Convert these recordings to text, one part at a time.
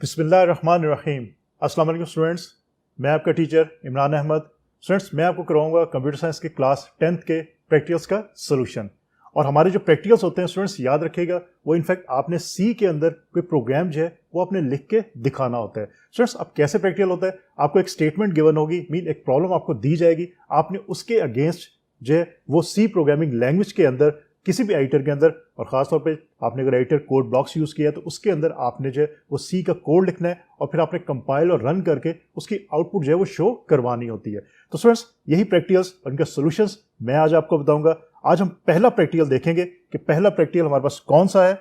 बिस्मिल्लाहिर्रहमानिर्रहीम। अस्सलाम वालेकुम स्टूडेंट्स, मैं आपका टीचर इमरान अहमद। स्टूडेंट्स, मैं आपको करवाऊंगा कंप्यूटर साइंस की क्लास 10th के प्रैक्टिकल्स का सोल्यूशन। और हमारे जो प्रैक्टिकल्स होते हैं स्टूडेंट्स, याद रखिएगा, वो इनफैक्ट आपने सी के अंदर कोई प्रोग्राम जो है वो आपने लिख के दिखाना होता है। स्टूडेंट्स, अब कैसे प्रैक्टिकल होता है, आपको एक स्टेटमेंट गिवन होगी, मीन एक प्रॉब्लम आपको दी जाएगी, आपने उसके अगेंस्ट जो है वो सी प्रोग्रामिंग लैंग्वेज के अंदर किसी भी एडिटर के अंदर, और खासतौर पे आपने अगर एडिटर कोड ब्लॉक्स यूज किया तो उसके अंदर आपने जो है वो सी का कोड लिखना है और फिर आपने कंपाइल और रन करके उसकी आउटपुट जो है वो शो करवानी होती है। तो स्टूडेंट्स, यही प्रैक्टिकल्स और इनका सॉल्यूशंस मैं आज आपको बताऊंगा। आज हम पहला प्रैक्टिकल देखेंगे कि पहला प्रैक्टिकल हमारे पास कौन सा है।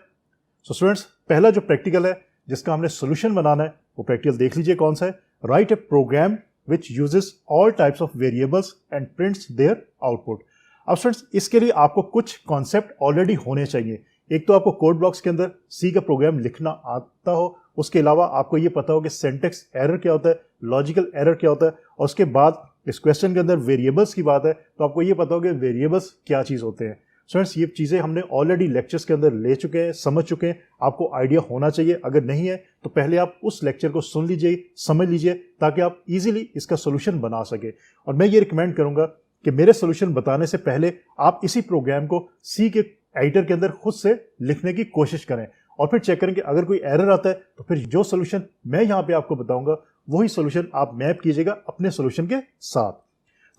सो स्टूडेंट्स, पहला जो प्रैक्टिकल है जिसका हमने सोल्यूशन बनाना है वो प्रैक्टिकल देख लीजिए कौन सा है। Write a program which uses all types of variables and prints their output. अब स्टूडेंट्स, इसके लिए आपको कुछ कॉन्सेप्ट ऑलरेडी होने चाहिए। एक तो आपको कोड ब्लॉक्स के अंदर सी का प्रोग्राम लिखना आता हो, उसके अलावा आपको ये पता हो कि सिंटैक्स एरर क्या होता है, लॉजिकल एरर क्या होता है, और उसके बाद इस क्वेश्चन के अंदर वेरिएबल्स की बात है तो आपको ये पता हो कि वेरिएबल्स क्या चीज़ होते हैं। स्टूडेंट्स, ये चीज़ें हमने ऑलरेडी लेक्चर्स के अंदर ले चुके हैं, समझ चुके हैं, आपको आइडिया होना चाहिए। अगर नहीं है तो पहले आप उस लेक्चर को सुन लीजिए, समझ लीजिए, ताकि आप इजीली इसका सोल्यूशन बना सके। और मैं ये रिकमेंड करूंगा कि मेरे सोल्यूशन बताने से पहले आप इसी प्रोग्राम को सी के एडिटर के अंदर खुद से लिखने की कोशिश करें और फिर चेक करें कि अगर कोई एरर आता है तो फिर जो सोल्यूशन मैं यहाँ पे आपको बताऊंगा वही सोल्यूशन आप मैप कीजिएगा अपने सोल्यूशन के साथ।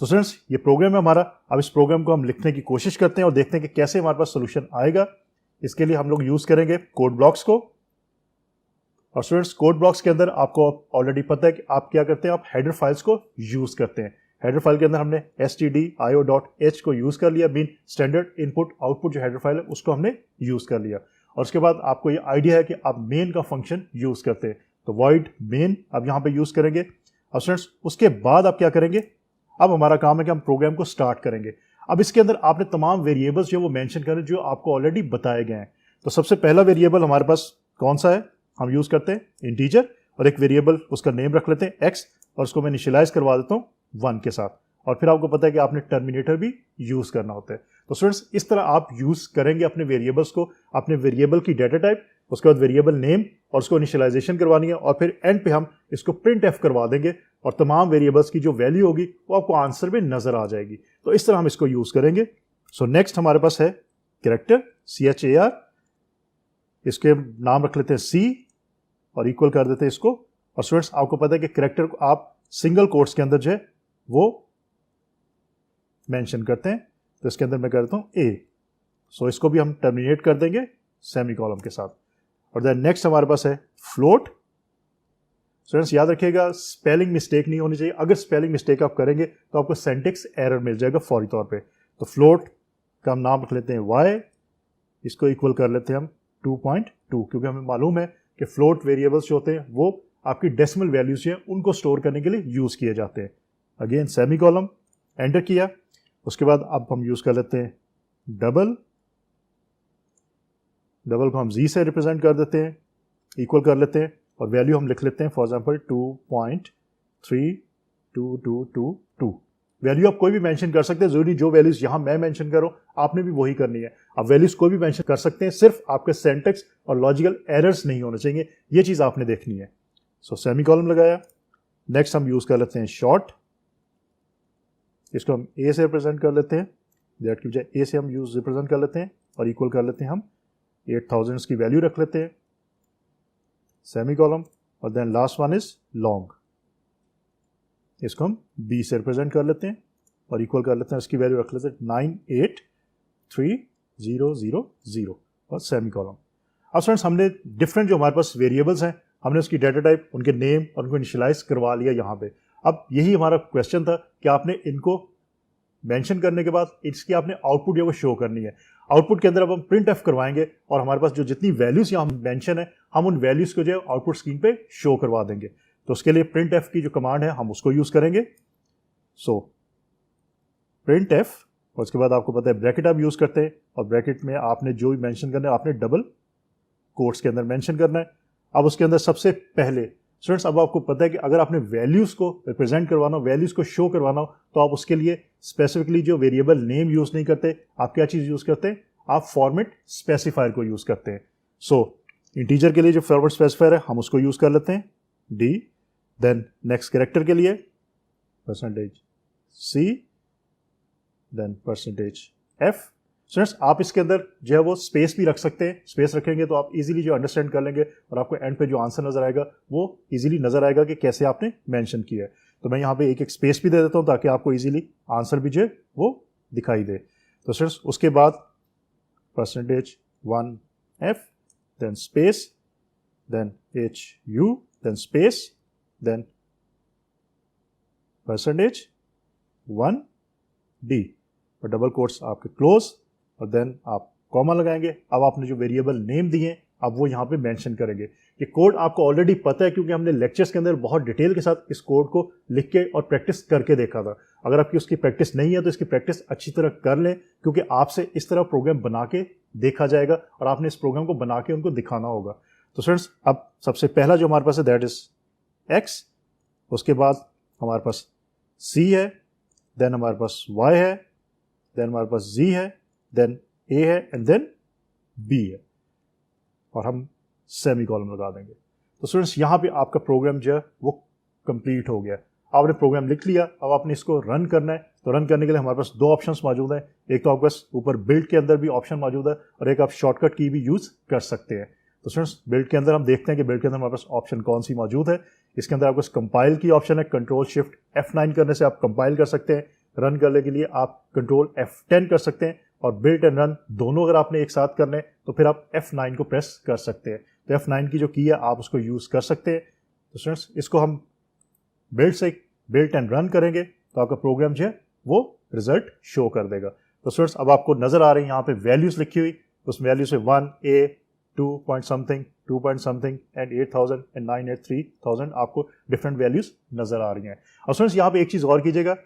तो स्टूडेंट्स, ये प्रोग्राम है हमारा। अब इस प्रोग्राम को हम लिखने की कोशिश करते हैं और देखते हैं कि कैसे हमारे पास सोल्यूशन आएगा। इसके लिए हम लोग यूज करेंगे कोड ब्लॉक्स को। और स्टूडेंट्स, कोड ब्लॉक्स के अंदर आपको ऑलरेडी पता है कि आप क्या करते हैं, आप हेडर फाइल्स को यूज करते हैं। हेडर फाइल के अंदर हमने stdio.h को यूज कर लिया, मीन स्टैंडर्ड इनपुट आउटपुट जो हेडर फाइल है उसको हमने यूज कर लिया। और उसके बाद आपको ये आइडिया है कि आप मेन का फंक्शन यूज करते हैं, तो वॉइड मेन अब यहाँ पे यूज करेंगे। अब स्टूडेंट्स, उसके बाद आप क्या करेंगे, अब हमारा काम है कि हम प्रोग्राम को स्टार्ट करेंगे। अब इसके अंदर आपने तमाम वेरिएबल्स जो वो मेंशन करें जो आपको ऑलरेडी बताए गए हैं। तो सबसे पहला वेरिएबल हमारे पास कौन सा है, हम यूज करते हैं इंटीजर, और एक वेरिएबल उसका नेम रख लेते हैं x, और उसको मैं इनिशियलाइज करवा देता हूँ 1 के साथ। और फिर आपको पता है कि आपने टर्मिनेटर भी यूज करना होता है। तो स्टूडेंट्स, इस तरह आप यूज करेंगे अपने वेरिएबल्स को, अपने वेरिएबल की डाटा टाइप, उसके बाद वेरिएबल नेम और उसको इनिशियलाइजेशन करवानी है, और फिर एंड पे हम इसको प्रिंट एफ करवा देंगे और तमाम वेरिएबल्स की जो वैल्यू होगी वो आपको आंसर में नजर आ जाएगी। तो इस तरह हम इसको यूज करेंगे। सो नेक्स्ट हमारे पास है कैरेक्टर, CHAR, इसके नाम रख लेते हैं C और इक्वल कर देते हैं इसको। और स्टूडेंट्स, आपको पता है कि कैरेक्टर को आप सिंगल कोट्स के अंदर जो है वो मेंशन करते हैं, तो इसके अंदर मैं करता हूं A। सो इसको भी हम टर्मिनेट कर देंगे सेमी कॉलम के साथ। और देन नेक्स्ट हमारे पास है फ्लोट। स्टूडेंट्स, याद रखिएगा, स्पेलिंग मिस्टेक नहीं होनी चाहिए। अगर स्पेलिंग मिस्टेक आप करेंगे तो आपको सिंटैक्स एरर मिल जाएगा फौरी तौर पे। तो फ्लोट का हम नाम रख लेते हैं y, इसको इक्वल कर लेते हैं हम 2.2, क्योंकि हमें मालूम है कि फ्लोट वेरिएबल्स जो होते हैं वो आपकी डेसिमल वैल्यूज हैं उनको स्टोर करने के लिए यूज किए जाते हैं। अगेन सेमी कॉलम, एंटर किया। उसके बाद अब हम यूज कर लेते हैं डबल को हम z से रिप्रेजेंट कर देते हैं, इक्वल कर लेते हैं, और वैल्यू हम लिख लेते हैं फॉर एग्जांपल 2.3222। वैल्यू आप कोई भी मेंशन कर सकते हैं, जरूरी जो वैल्यूज यहां मैं मेंशन कर रहा हूं आपने भी वही करनी है। आप वैल्यूज कोई भी मेंशन कर सकते हैं, सिर्फ आपके सिंटैक्स और लॉजिकल एरर्स नहीं होने चाहिए, ये चीज आपने देखनी है। सो सेमी कॉलम लगाया। नेक्स्ट हम यूज कर लेते हैं शॉर्ट, इसको हम a से रिप्रेजेंट कर लेते हैं, दैट की बजाय a से हम यूज रिप्रेजेंट कर लेते हैं और इक्वल कर लेते हैं हम 8000 की वैल्यू रख लेते हैं, सेमी कॉलम। और then last one is long, इसको हम b से रिप्रेजेंट कर लेते हैं और इक्वल कर लेते हैं, इसकी वैल्यू रख लेते हैं 983000 और सेमी कॉलम। अब स्टूडेंट्स, हमने डिफरेंट जो हमारे पास वेरिएबल्स हैं हमने उसकी डाटा टाइप, उनके नेम और उनको इनिशियलाइज करवा लिया यहाँ पे। अब यही हमारा क्वेश्चन था कि आपने इनको मेंशन करने के बाद इसकी आपने आउटपुट जो वो शो करनी है। आउटपुट के अंदर अब हम प्रिंट एफ करवाएंगे और हमारे पास जो जितनी वैल्यूज यहाँ मेंशन है हम उन वैल्यूज को जो है आउटपुट स्क्रीन पे शो करवा देंगे। तो उसके लिए प्रिंट एफ की जो कमांड है हम उसको यूज करेंगे। सो प्रिंट एफ, और उसके बाद आपको पता है ब्रैकेट आप यूज करते हैं, और ब्रैकेट में आपने जो भी मेंशन करना है आपने डबल कोट्स के अंदर मेंशन करना है। अब उसके अंदर सबसे पहले स्टूडेंट्स, अब आपको पता है कि अगर आपने वैल्यूज को रिप्रेजेंट करवाना हो, वैल्यूज को शो करवाना हो, तो आप उसके लिए स्पेसिफिकली जो वेरिएबल नेम यूज नहीं करते, आप क्या चीज यूज करते हैं, आप फॉर्मेट स्पेसिफायर को यूज करते हैं। सो इंटीजर के लिए जो फॉरवर्ड स्पेसिफायर है हम उसको यूज़ कर लेते हैं डी, देन नेक्स्ट कैरेक्टर के लिए %C, देन %F। स्टूडेंट्स आप इसके अंदर जो है वो स्पेस भी रख सकते हैं, स्पेस रखेंगे तो आप इजीली जो अंडरस्टैंड कर लेंगे और आपको एंड पे जो आंसर नजर आएगा वो इजीली नजर आएगा कि कैसे आपने मेंशन किया है। तो मैं यहाँ पे एक एक स्पेस भी दे देता हूँ ताकि आपको इजीली आंसर भी जो है वो दिखाई दे। तो स्टूडेंट्स उसके बाद %1F, then space, then HU, then space, then %1D और डबल कोट्स आपके क्लोज और देन आप कॉमा लगाएंगे। अब आपने जो वेरिएबल नेम दिए अब वो यहाँ पे मेंशन करेंगे। ये कोड आपको ऑलरेडी पता है क्योंकि हमने लेक्चर्स के अंदर बहुत डिटेल के साथ इस कोड को लिख के और प्रैक्टिस करके देखा था। अगर आपकी उसकी प्रैक्टिस नहीं है तो इसकी प्रैक्टिस अच्छी तरह कर लें क्योंकि आपसे इस तरह प्रोग्राम बना के देखा जाएगा और आपने इस प्रोग्राम को बना के उनको दिखाना होगा। तो स्टूडेंट्स अब सबसे पहला जो हमारे पास है दैट इज X, उसके बाद हमारे पास C है, देन हमारे पास Y है, देन हमारे पास Z है, देन A है एंड देन B है और हम सेमी कॉलम लगा देंगे। तो स्टूडेंट्स यहाँ पे आपका प्रोग्राम जो है वो कंप्लीट हो गया। आपने प्रोग्राम लिख लिया, अब आपने इसको रन करना है। तो रन करने के लिए हमारे पास दो ऑप्शंस मौजूद हैं। एक तो आपके पास ऊपर बिल्ड के अंदर भी ऑप्शन मौजूद है और एक आप शॉर्टकट की भी यूज कर सकते हैं। तो स्टूडेंट्स बिल्ड के अंदर हम देखते हैं कि बिल्ड के अंदर हमारे पास ऑप्शन कौन सी मौजूद है। इसके अंदर आपके पास कंपाइल की ऑप्शन है, Ctrl+Shift+F9 करने से आप कंपाइल कर सकते हैं। रन करने के लिए आप Ctrl+F10 कर सकते हैं और बिल्ड एंड रन दोनों अगर आपने एक साथ करने तो फिर आप F9 को प्रेस कर सकते हैं। तो F9 की जो की है आप उसको यूज कर सकते हैं। तो स्टूडेंट्स इसको हम बिल्ड एंड रन करेंगे तो आपका प्रोग्राम जो है वो रिजल्ट शो कर देगा। तो स्टूडेंट्स अब आपको नजर आ रही है यहाँ पे वैल्यूज लिखी हुई, उस वैल्यू से 1A 2 point something 2 point something and 8000 and 983,000 आपको डिफरेंट वैल्यूज नजर आ रही हैं। और स्टूडेंट्स यहाँ पे एक चीज और कीजिएगा,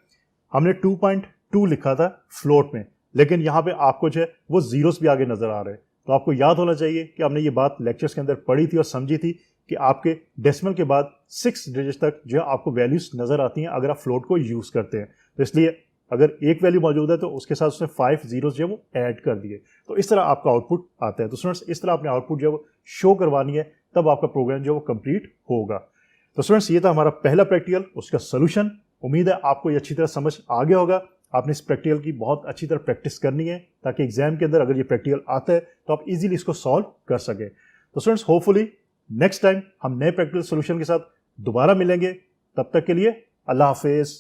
हमने 2.2 लिखा था फ्लोट में, लेकिन यहाँ पे आपको जो है वो जीरोस भी आगे नजर आ रहे हैं। तो आपको याद होना चाहिए कि हमने ये बात लेक्चर्स के अंदर पढ़ी थी और समझी थी कि आपके डेसिमल के बाद 6 डिजिट तक जो है आपको वैल्यूज नजर आती हैं अगर आप फ्लोट को यूज करते हैं। तो इसलिए अगर एक वैल्यू मौजूद है तो उसके साथ उसने 5 जीरोस जो है वो ऐड कर दिए, तो इस तरह आपका आउटपुट आता है। तो स्टूडेंट्स इस तरह आपने आउटपुट जो है वो शो करवानी है, तब आपका प्रोग्राम जो है वो कंप्लीट होगा। तो स्टूडेंट्स ये था हमारा पहला प्रैक्टिकल, उसका सोल्यूशन। उम्मीद है आपको ये अच्छी तरह समझ आ गया होगा। आपने इस प्रैक्टिकल की बहुत अच्छी तरह प्रैक्टिस करनी है ताकि एग्जाम के अंदर अगर ये प्रैक्टिकल आता है तो आप इजीली इसको सॉल्व कर सकें। तो स्टूडेंट्स होपफुली नेक्स्ट टाइम हम नए प्रैक्टिकल सोल्यूशन के साथ दोबारा मिलेंगे। तब तक के लिए अल्लाह हाफिज।